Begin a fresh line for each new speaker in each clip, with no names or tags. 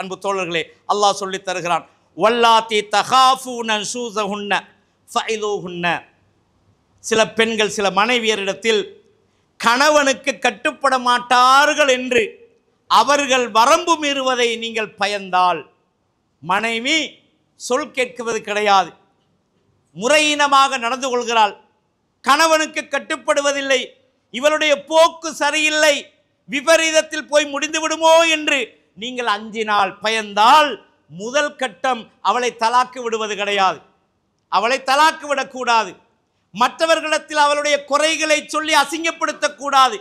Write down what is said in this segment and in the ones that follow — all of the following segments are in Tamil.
அன்பு தோழர்களே, அல்லாஹ் சொல்லி தருகிறான், வல்லாத்தி தகாஃபூன நுஷூஸஹுன்ன ஃபஇலூஹுன்ன. சில பெண்கள் சில மனைவியரிடத்தில் கணவனுக்கு கட்டுப்பட மாட்டார்கள் என்று அவர்கள் வரம்பு மீறுவதை நீங்கள் பயந்தால், மனைவி சொல் கேட்குவது கிடையாது, முறையினமாக நடந்து கொள்கிறாள், கணவனுக்கு கட்டுப்படுவதில்லை, இவளுடைய போக்கு சரியில்லை, விபரீதத்தில் போய் முடிந்து விடுமோ என்று நீங்கள் அஞ்சினால், பயந்தால், முதல் கட்டம் அவளை தலாக்கு விடுவது கிடையாது. அவளை தலாக்கு விடக்கூடாது. மற்றவர்களிடத்தில் அவளுடைய குறைகளை சொல்லி அசிங்கப்படுத்தக்கூடாது.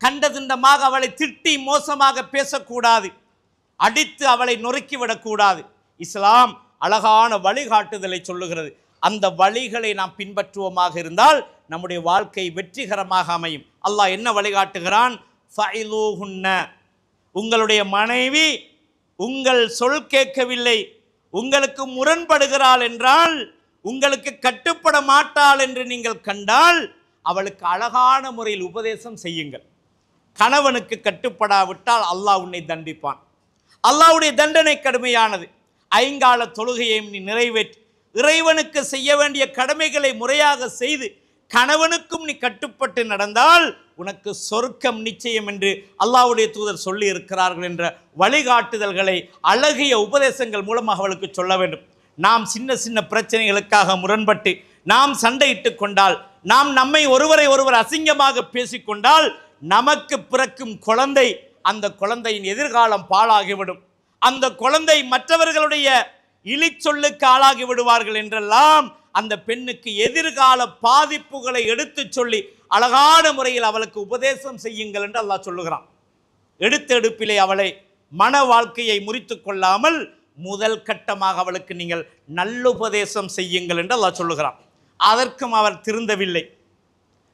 கண்டதிண்டமாக அவளை திட்டி மோசமாக பேசக்கூடாது. அடித்து அவளை நொறுக்கிவிடக்கூடாது. இஸ்லாம் அழகான வழிகாட்டுதலை சொல்லுகிறது. அந்த வழிகளை நாம் பின்பற்றுவோமாக இருந்தால் நம்முடைய வாழ்க்கை வெற்றிகரமாக அமையும். அல்லாஹ் என்ன வழிகாட்டுகிறான்? ஃபஇலூஹுன்ன. உங்களுடைய மனைவி உங்கள் சொல் கேட்கவில்லை, உங்களுக்கு முரண்படுகிறாள் என்றால், உங்களுக்கு கட்டுப்பட மாட்டாள் என்று நீங்கள் கண்டால், அவளுக்கு அழகான முறையில் உபதேசம் செய்யுங்கள். கணவனுக்கு கட்டுப்படாவிட்டால் அல்லாஹ் உன்னை தண்டிப்பான். அல்லாஹ்வுடைய தண்டனை கடுமையானது. ஐங்கால தொழுகையை நீ நிறைவேற்றி இறைவனுக்கு செய்ய வேண்டிய கடமைகளை முறையாக செய்து கணவனுக்கும் நீ கட்டுப்பட்டு நடந்தால் உனக்கு சொர்க்கம் நிச்சயம் என்று அல்லாஹ்வுடைய தூதர் சொல்லி இருக்கிறார்கள் என்ற வழிகாட்டுதல்களை அழகிய உபதேசங்கள் மூலமாக அவளுக்கு சொல்ல வேண்டும். நாம் சின்ன சின்ன பிரச்சனைகளுக்காக முரண்பட்டு நாம் சண்டையிட்டு கொண்டால், நாம் நம்மை ஒருவரை ஒருவர் அசிங்கமாக பேசிக்கொண்டால், நமக்கு பிறக்கும் குழந்தை, அந்த குழந்தையின் எதிர்காலம் பாழாகிவிடும். அந்த குழந்தை மற்றவர்களுடைய இழிச்சொல்லுக்கு ஆளாகி விடுவார்கள் என்றெல்லாம் அந்த பெண்ணுக்கு எதிர்கால பாதிப்புகளை எடுத்து சொல்லி அழகான முறையில் அவளுக்கு உபதேசம் செய்யுங்கள் என்று அல்லாஹ் சொல்லுகிறான். எடுத்த எடுப்பிலே அவளை மன வாழ்க்கையை முறித்து கொள்ளாமல் முதல் கட்டமாக அவளுக்கு நீங்கள் நல்லுபதேசம் செய்யுங்கள் என்று அல்லாஹ் சொல்லுகிறான். அதற்கும் அவள் திருந்தவில்லை.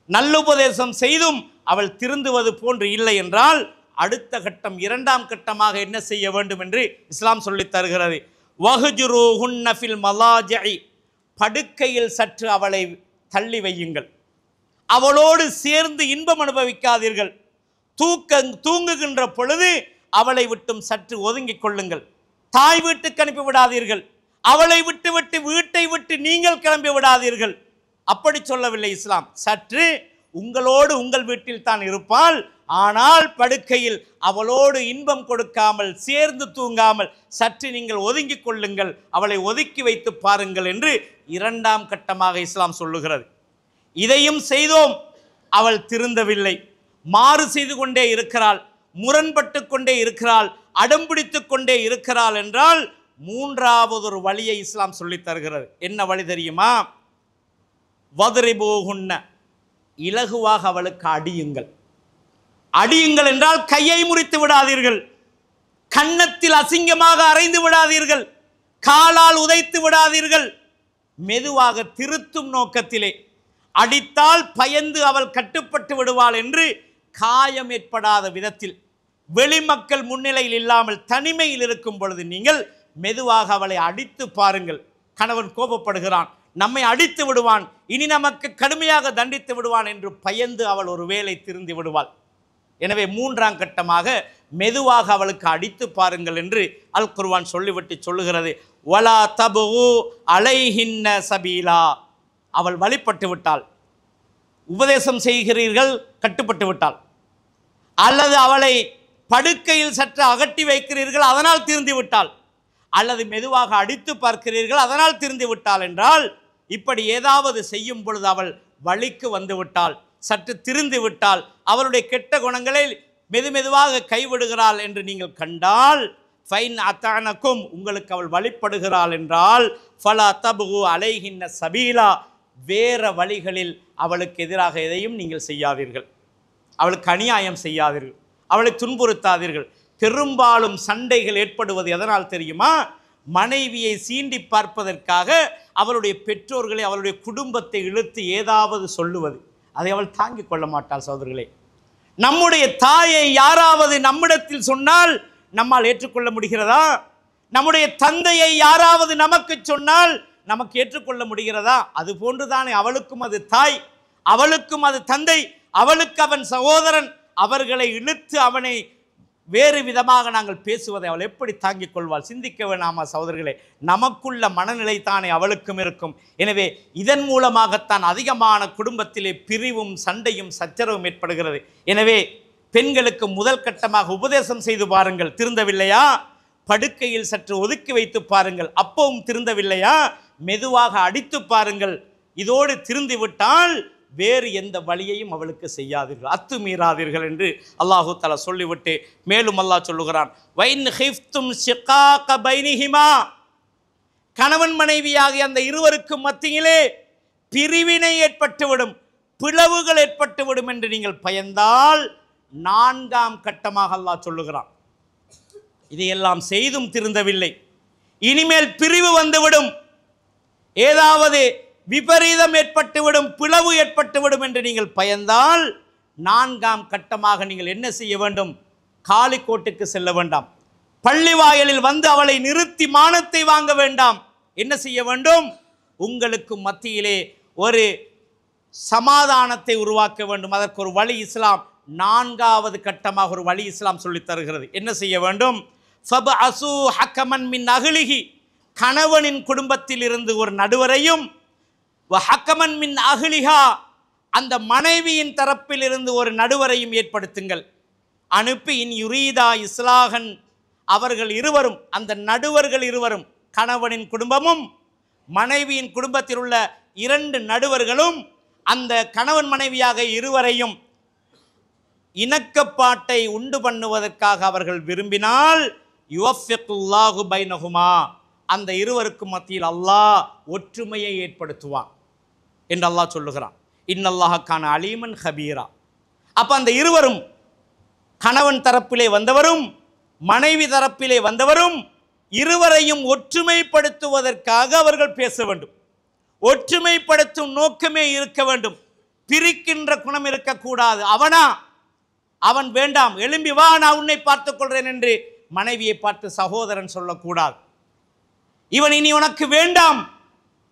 நல்லுபதேசம் செய்தும் அவள் திருந்துவது போன்று இல்லை என்றால் அடுத்த கட்டம், இரண்டாம் கட்டமாக என்ன செய்ய வேண்டும் என்று இஸ்லாம் சொல்லித் தருகிறது. வஹ்ஜுருஹுன்ன ஃபில் மலாஜிஇ. படுக்கையில் சற்று அவளை தள்ளி வையுங்கள். அவளோடு சேர்ந்து இன்பம் அனுபவிக்காதீர்கள். தூங்குகின்ற பொழுது அவளை விட்டும் சற்று ஒதுங்கிக் கொள்ளுங்கள். தாய் வீட்டுக்கு அனுப்பி விடாதீர்கள். அவளை விட்டு வீட்டை விட்டு நீங்கள் கிளம்பி விடாதீர்கள். அப்படி சொல்லவில்லை இஸ்லாம். சற்று உங்களோடு உங்கள் வீட்டில் தான் இருப்பாள், ஆனால் படுக்கையில் அவளோடு இன்பம் கொடுக்காமல், சேர்ந்து தூங்காமல் சற்று நீங்கள் ஒதுங்கிக் கொள்ளுங்கள், அவளை ஒதுக்கி வைத்து பாருங்கள் என்று இரண்டாம் கட்டமாக இஸ்லாம் சொல்லுகிறது. இதையும் செய்தோம், அவள் திருந்தவில்லை, மாறு செய்து கொண்டே இருக்கிறாள், முரண்பட்டு கொண்டே இருக்கிறாள், அடம்பிடித்து கொண்டே இருக்கிறாள் என்றால் மூன்றாவது ஒரு வழியை இஸ்லாம் சொல்லித் தருகிறது. என்ன வழி தெரியுமா? வத்ரிபூஹுன்ன. இலகுவாக அவளுக்கு அடியுங்கள். அடியுங்கள் என்றால் கையை முறித்து விடாதீர்கள், கன்னத்தில் அசிங்கமாக அறைந்து விடாதீர்கள், காலால் உதைத்து விடாதீர்கள். மெதுவாக திருத்தும் நோக்கத்திலே அடித்தால் பயந்து அவள் கட்டுப்பட்டு விடுவாள் என்று காயம் ஏற்படாத விதத்தில், வெளிமக்கள் முன்னிலையில் இல்லாமல் தனிமையில் இருக்கும் பொழுது நீங்கள் மெதுவாக அவளை அடித்து பாருங்கள். கணவன் கோபப்படுகிறான், நம்மை அடித்து விடுவான், இனி நமக்கு கடுமையாக தண்டித்து விடுவான் என்று பயந்து அவள் ஒரு வேளை திருந்தி விடுவாள். எனவே மூன்றாம் கட்டமாக மெதுவாக அவளுக்கு அடித்து பாருங்கள் என்று அல் குர்ஆன் சொல்லிவிட்டு சொல்லுகிறது. வலா தபு அலைஹின்ன சபீலா. அவள் வழிபட்டு விட்டாள், உபதேசம் செய்கிறீர்கள், கட்டுப்பட்டு விட்டாள், அல்லது அவளை படுக்கையில் சற்று அகட்டி வைக்கிறீர்கள், அதனால் திருந்தி விட்டாள், அல்லது மெதுவாக அடித்து பார்க்கிறீர்கள், அதனால் திருந்தி விட்டாள் என்றால், இப்படி ஏதாவது செய்யும் பொழுது அவள் வழிக்கு வந்து விட்டாள், சற்று திருந்து விட்டால், அவருடைய கெட்ட குணங்களை மெதுமெதுவாக கைவிடுகிறாள் என்று நீங்கள் கண்டால், ஃபைன் அத்தானக்கும், உங்களுக்கு அவள் வழிபடுகிறாள் என்றால், ஃபலா தபு அலைஹின்ன சபீலா, வேற வழிகளில் அவளுக்கு எதிராக எதையும் நீங்கள் செய்யாதீர்கள், அவளுக்கு அநியாயம் செய்யாதீர்கள், அவளை துன்புறுத்தாதீர்கள். பெரும்பாலும் சண்டைகள் ஏற்படுவது எதனால் தெரியுமா? மனைவியை சீண்டி பார்ப்பதற்காக அவளுடைய பெற்றோர்களை, அவளுடைய குடும்பத்தை இழுத்து ஏதாவது சொல்லுவது, அதை அவள் தாங்கிக் கொள்ள மாட்டாள். சகோதரர்களே, நம்முடைய தாயை யாராவது நம்மிடத்தில் சொன்னால் நம்மால் ஏற்றுக்கொள்ள முடிகிறதா? நம்முடைய தந்தையை யாராவது நமக்கு சொன்னால் நமக்கு ஏற்றுக்கொள்ள முடிகிறதா? அது போன்றுதானே அவளுக்கும் அது தாய், அவளுக்கும் அது தந்தை, அவளுக்கு அவன் சகோதரன். அவர்களை இழுத்து அவனை வேறு விதமாக நாங்கள் பேசுவதை அவள் எப்படி தாங்கிக் கொள்வாள்? சிந்திக்க வேணாமா சகோதரர்களே? நமக்குள்ள மனநிலை தானே அவளுக்கும் இருக்கும். எனவே இதன் மூலமாகத்தான் அதிகமான குடும்பத்திலே பிரிவும் சண்டையும் சச்சரவும் ஏற்படுகிறது. எனவே பெண்களுக்கு முதல் கட்டமாக உபதேசம் செய்து பாருங்கள். திருந்தவில்லையா? படுக்கையில் சற்று ஒதுக்கி வைத்து பாருங்கள். அப்பவும் திருந்தவில்லையா? மெதுவாக அடித்து பாருங்கள். இதோடு திருந்திவிட்டால் வேறு எந்த வழியையும் அவளுக்கு செய்யாதீர்கள், அத்துமீறாதீர்கள் என்று அல்லாஹு தஆலா சொல்லிவிட்டு மேலும் அல்லாஹ் சொல்லுகிறான், வைன் ஹிஃப்தும் ஷிகாக பைனிஹிமா, கணவன் மனைவியாகிய அந்த இருவருக்கும் மத்தியிலே பிரிவினை ஏற்பட்டுவிடும், பிளவுகள் ஏற்பட்டுவிடும் என்று நீங்கள் பயந்தால் நான்காம் கட்டமாக அல்லாஹ் சொல்லுகிறான். இதையெல்லாம் செய்தும் திருந்தவில்லை, இனிமேல் பிரிவு வந்துவிடும், ஏதாவது விபரீதம் ஏற்பட்டுவிடும், பிளவு ஏற்பட்டுவிடும் என்று நீங்கள் பயந்தால் நான்காம் கட்டமாக நீங்கள் என்ன செய்ய வேண்டும்? காலிக்கோட்டுக்கு செல்ல வேண்டாம், பள்ளி வாயிலில் வந்து அவளை நிறுத்தி மானத்தை வாங்க வேண்டாம். என்ன செய்ய வேண்டும்? உங்களுக்கு மத்தியிலே ஒரு சமாதானத்தை உருவாக்க வேண்டும். அதற்கு ஒரு வழி இஸ்லாம் நான்காவது கட்டமாக ஒரு வழி இஸ்லாம் சொல்லித் தருகிறது. என்ன செய்ய வேண்டும்? ஃபபஅஸூ ஹக்கமன் மின் அஹ்லிஹி, கணவனின் குடும்பத்தில் இருந்து ஒரு நடுவரையும், வஹக்கமன் மின் அஹ்லிஹா, அந்த மனைவியின் தரப்பில் இருந்து ஒரு நடுவரையும் ஏற்படுத்துங்கள். அனுப்பி இன் யுரீதா இஸ்லாஹன், அவர்கள் இருவரும், அந்த நடுவர்கள் இருவரும், கணவனின் குடும்பமும் மனைவியின் குடும்பத்தில் உள்ள இரண்டு நடுவர்களும் அந்த கணவன் மனைவியாக இருவரையும் இணக்கப்பாட்டை உண்டு பண்ணுவதற்காக அவர்கள் விரும்பினால் யுவஃபிகுல்லாஹு பைனஹுமா, அந்த இருவருக்கும் மத்தியில் அல்லாஹ் ஒற்றுமையை ஏற்படுத்துவான் என்று அல்லாஹ் சொல்லுகிறான். இன்னல்லாஹ கான அலீமன் ஹபீரா. அப்போ அந்த இருவரும், கணவன் தரப்பிலே வந்தவரும் மனைவி தரப்பிலே வந்தவரும், இருவரையும் ஒற்றுமைப்படுத்துவதற்காக அவர்கள் பேச வேண்டும். ஒற்றுமைப்படுத்தும் நோக்கமே இருக்க வேண்டும், பிரிக்கின்ற குணம் இருக்கக்கூடாது. அவன் வேண்டாம், எழும்பி வா, நான் உன்னை பார்த்துக் கொள்றேன் என்று மனைவியை பார்த்து சகோதரன் சொல்லக்கூடாது. இவன் இனி உனக்கு வேண்டாம்,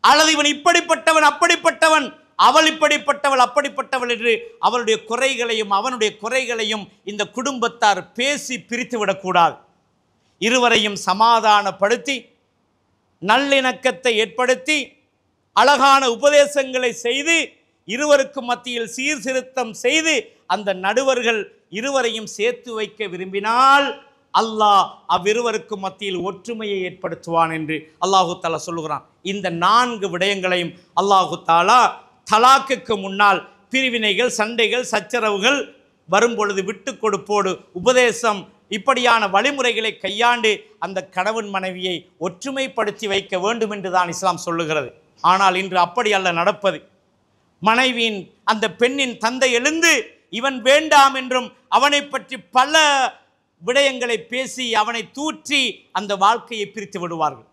அல்லது இவன் இப்படிப்பட்டவன் அப்படிப்பட்டவன், அவள் இப்படிப்பட்டவள் அப்படிப்பட்டவள் என்று அவளுடைய குறைகளையும் அவனுடைய குறைகளையும் இந்த குடும்பத்தார் பேசி பிரித்து விடக்கூடாது. இருவரையும் சமாதானப்படுத்தி நல்லிணக்கத்தை ஏற்படுத்தி அழகான உபதேசங்களை செய்து இருவருக்கு மத்தியில் சீர்திருத்தம் செய்து அந்த நடுவர்கள் இருவரையும் சேர்த்து வைக்க விரும்பினால் அல்லாஹ் அவ்விருவருக்கு மத்தியில் ஒற்றுமையை ஏற்படுத்துவான் என்று அல்லாஹு தாலா சொல்லுகிறான். இந்த 4 விடயங்களையும் அல்லாஹு தாலா தலாக்குக்கு முன்னால் பிரிவினைகள், சண்டைகள், சச்சரவுகள் வரும்பொழுது விட்டு கொடுப்போடு உபதேசம், இப்படியான வழிமுறைகளை கையாண்டு அந்த கணவன் மனைவியை ஒற்றுமைப்படுத்தி வைக்க வேண்டும் என்று தான் இஸ்லாம் சொல்லுகிறது. ஆனால் இன்று அப்படி அல்ல நடப்பது. மனைவியின் அந்த பெண்ணின் தந்தை எழுந்து இவன் வேண்டாம் என்றும் அவனை பற்றி பல விடயங்களை பேசி அவனை தூற்றி அந்த வாழ்க்கையை பிரித்து விடுவார்கள்.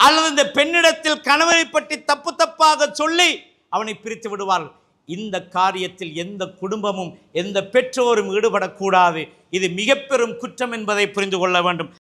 அல்லது இந்த பெண்ணிடத்தில் கணவனை பற்றி தப்பு தப்பாக சொல்லி அவனை பிரித்து விடுவார்கள். இந்த காரியத்தில் எந்த குடும்பமும் எந்த பெற்றோரும் ஈடுபடக்கூடாது. இது மிக பெரும் குற்றம் என்பதை புரிந்து கொள்ள வேண்டும்.